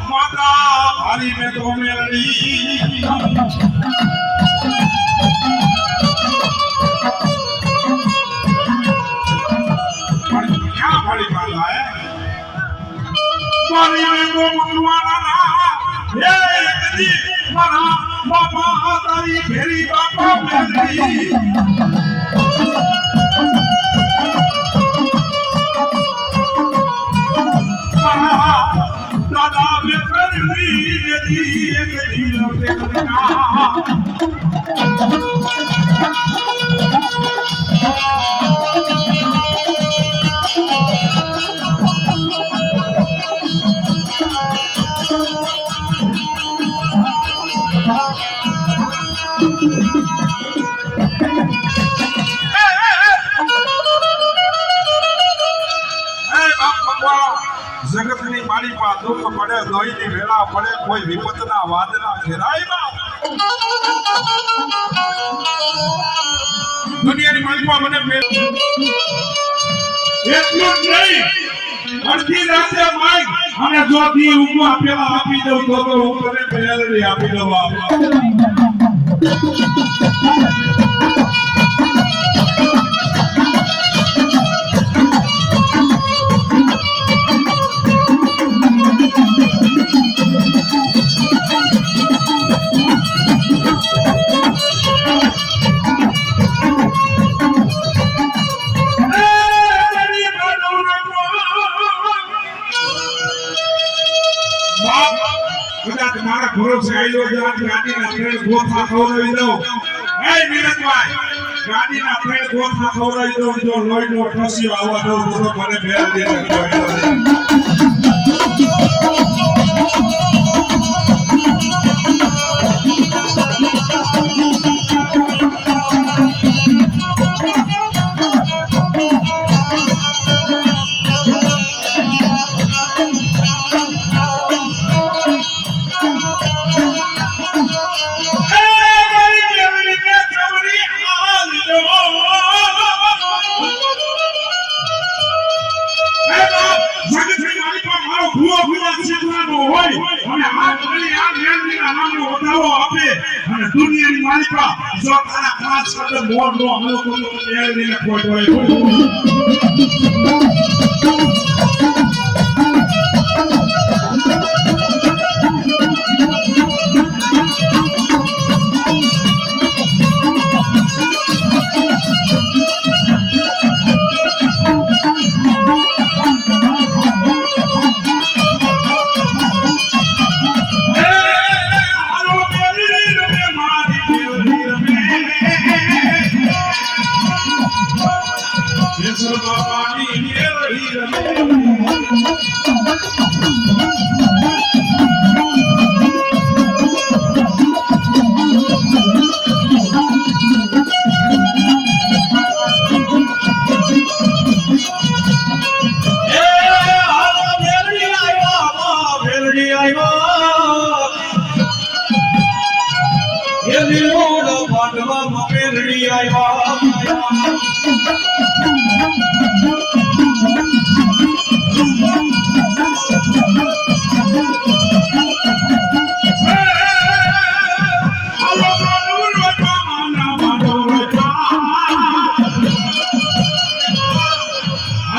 माता भारी में तो मेरी क्या भारी माता है भारी में तो मुकवाना ये कदी मना बाबा तारी फेरी बाबा मेरी दादा में करनी यदि एक ढीलो देखना जगत ની મારી પા દુઃખ પડે લોહી ની વેળા પડે કોઈ વિપત ના વાદના ઘેરાય દુનિયાની મારી પા મને એટલું જ નહીં અડધી રાતે માઈ અને જો દી ઊંઘવા પેલા આપી દઉં તો હું તને પહેલી આપી દઉં તમારા ભરોસે આયો જાન ગાડીના ટ્રેન ગોથા ખવડાવી દઉં એ મિલતભાઈ ગાડીના ટ્રેન ગોથા ખવડાવી દઉં જો લોહીનો ઠસ્યો આવવા દઉં તો મને ભેર દે દુનિયાની માલિકા જો તારા ખાસ સાથે મોર નો હમલો કરો તો મેળવીને કોઈ હોય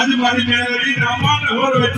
आज मारी मेरी रमन हो रहा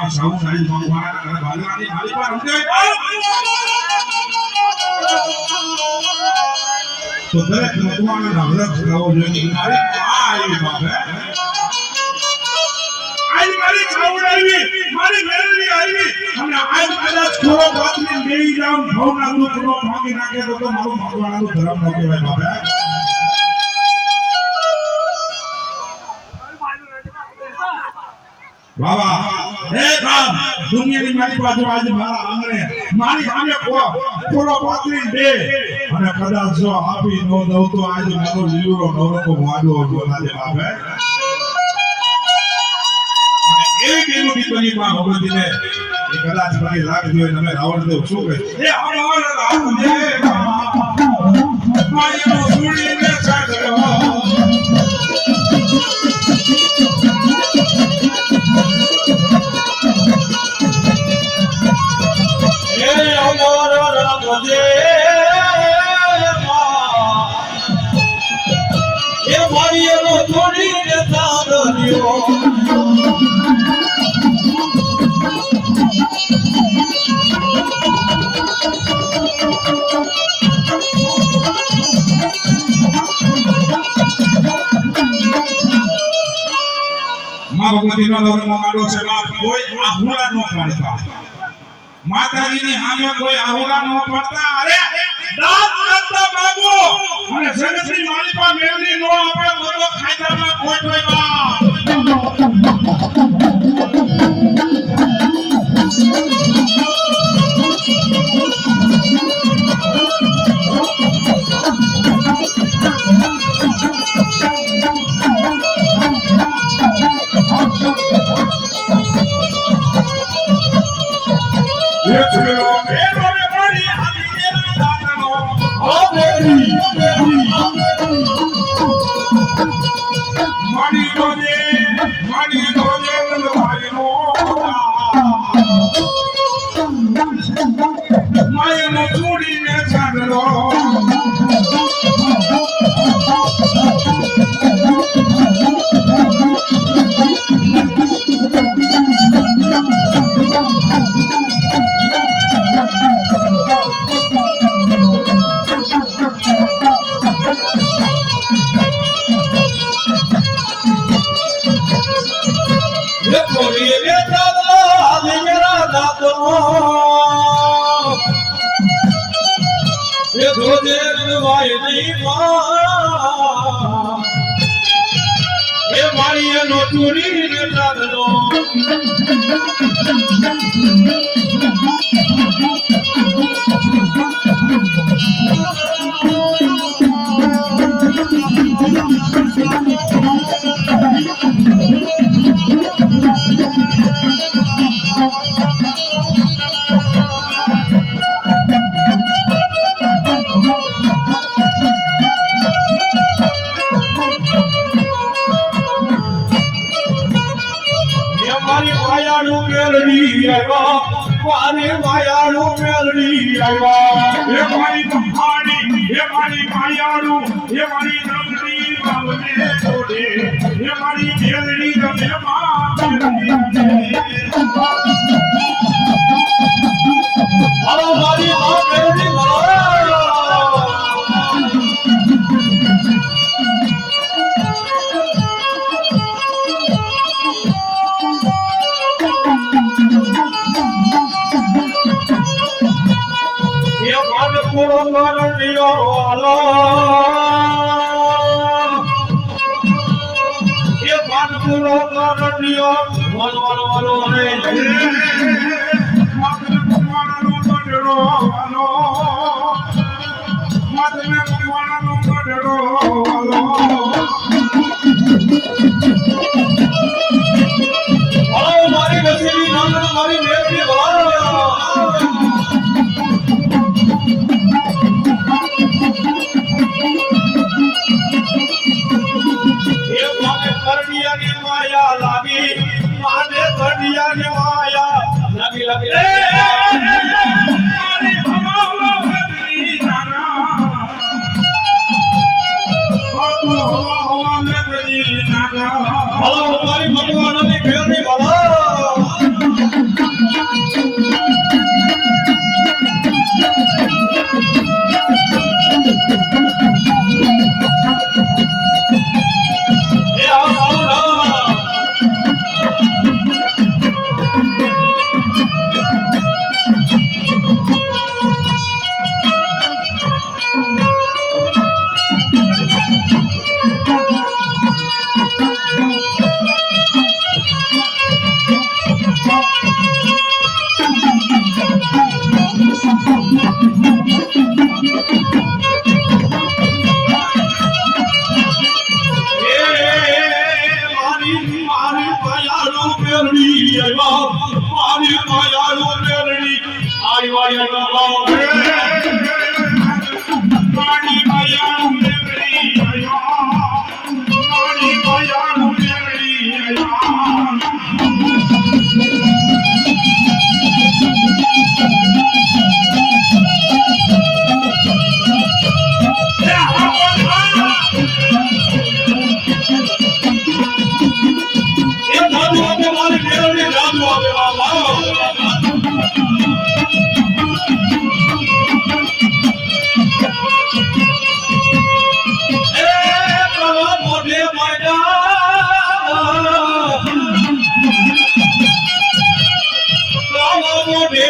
સાઉન્ડ સાઈઝ મંગવાના બાલવાની મારી પર ઉઠે તો દરેક ભગવાનના વ્રત કરવો જોઈએ મારી આઈ બાબે આઈ મારી સાઉન્ડ આવી મારી મેલડી આવી અને આજ કદાચ થોડો બાતમી બેહી જાવ ભવના દુખનો ભાગી નાખે તો મારું ભગવાનનું ધર્મ ન કહેવાય બાબે બાબા એક આમ દુનિયાની મારી બાજુ આજે મારા આંગણે મારી સામે પૂરો પાતરી દે અને કદાચ જો આપી ન દઉં તો આજે મારો લીલો નવરકો વાડો બોલાજે બાપે એવી કેનું દીકરી માં ભગવતીને એ કદાચ મારી લાગતી હોય તમે રાવણદેવ શું કહે એ અમાર રાવણદેવ મારી નો સુડીને સાગરો ભગવતી નો ધર્મ કાઢો છે કોઈ આહુડા નો પાડતા માતાજીની સામે કોઈ આહુડા નો પાડતા અરે દાંત કરતા બાબુ અને જગતની માલિકા મેળવી નો આપણે બધો ખાયદામાં કોઈ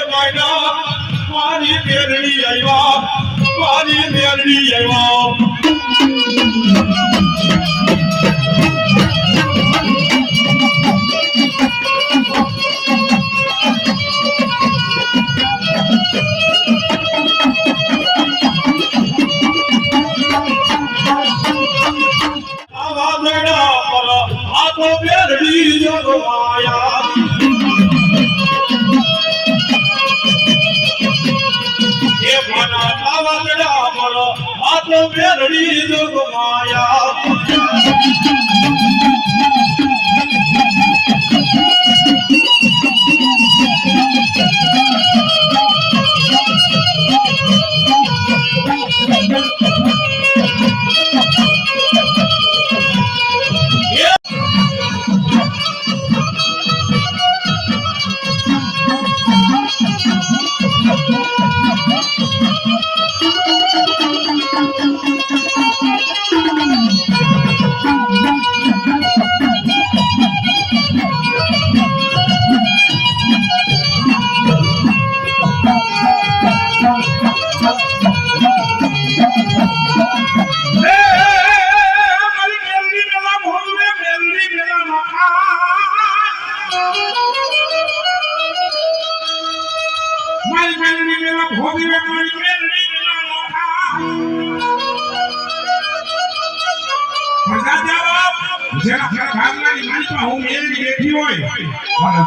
માયના મારી મેરડી આવ્યા મારી મેરડી આવ્યા તો મેરડી જગમાયા એ મના પાવડા મરો આ તો મેરડી જગમાયા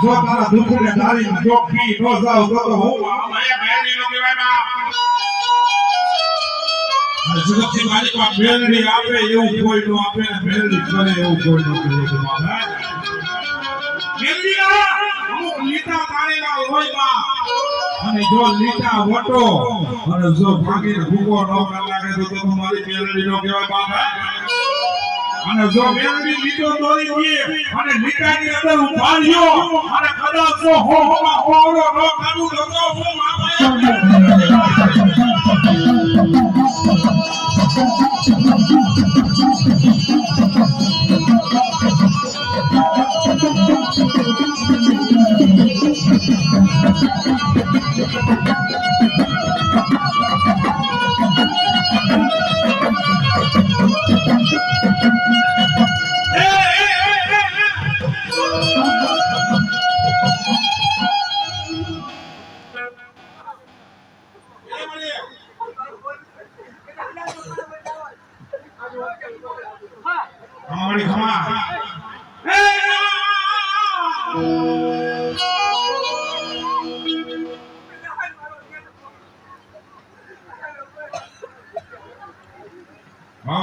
જો તારા દુઃખને ધારીને જો પી ન જાવ તો હું મેલડી નો કહેવાય અને જગતની માલિકમાં મેલડી આપે એવું કોઈ નો આપે ને મેલડી કરે એવું કોઈ નો કરે મેલડી અમુક લીટા તાળેલા હોય અને જો લીટા વટો અને જો ભાગીને ભૂકો ન લાગે તો મારી મેલડી નો કહેવાય બાપા અને જો મેલડી લીટો દોરી ગઈ અને લીટાની અંદર ઉભા રહ્યો અને કદાચ જો હોમાં હોરો ન કાઢું તો હું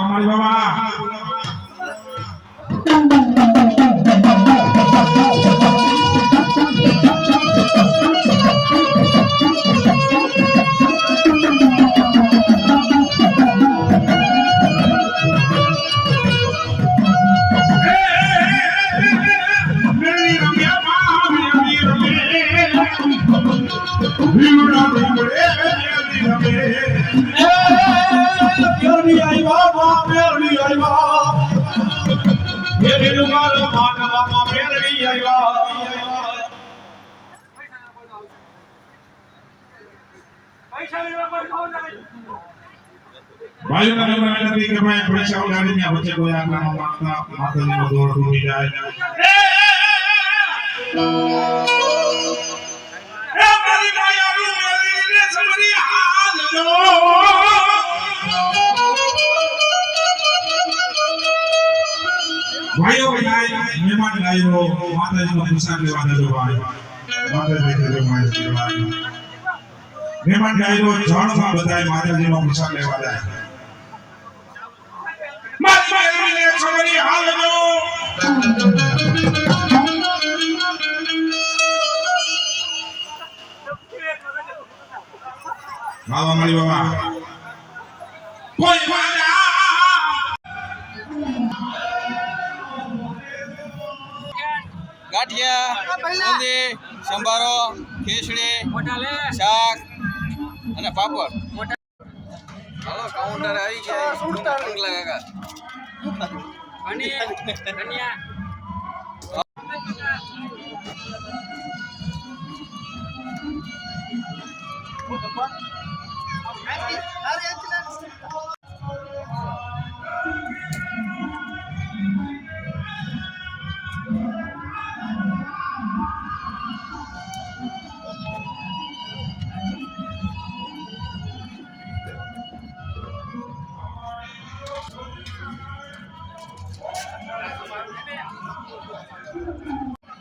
મારી બાબા ભાઈઓના નંબર નથી કે ભાઈ પૈસા ઉડાડીને વચ્ચે કોઈ આટલામાં માંગતા માતાજીનો દોર તૂટી જાય મારી માયાવી મેલડીને સમરી હાલ જો ભાઈઓ ભાઈ મહેમાન લાવ્યો માતાજીનો પ્રસાદ લેવા દેજો ભાઈ માતાજી દેજો માય ભાઈ મહેમાન લાવ્યો જણમાં બધાય માતાજીનો પ્રસાદ લેવા જાય સમરી હાલ જો બાબા મારી બાબા કોઈ ગાંઠિયા બુંદી સંભારો ખીચડી શાક અને પાપડ હાલો કાઉન્ટર આવી ગયા કાકા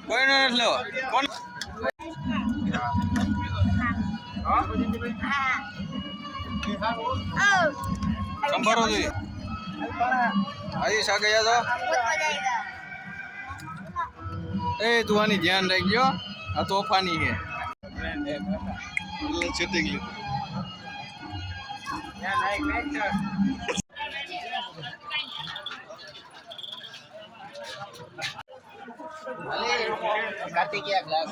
કોઈનો નથી લેવો કોણ સંભારો જોઈએ આજે શાકે યાદ એ તું આની ધ્યાન રાખજો આ તોફાની છે એટલે છૂટી ગયું કાર્તિકિયા ગ્લાસ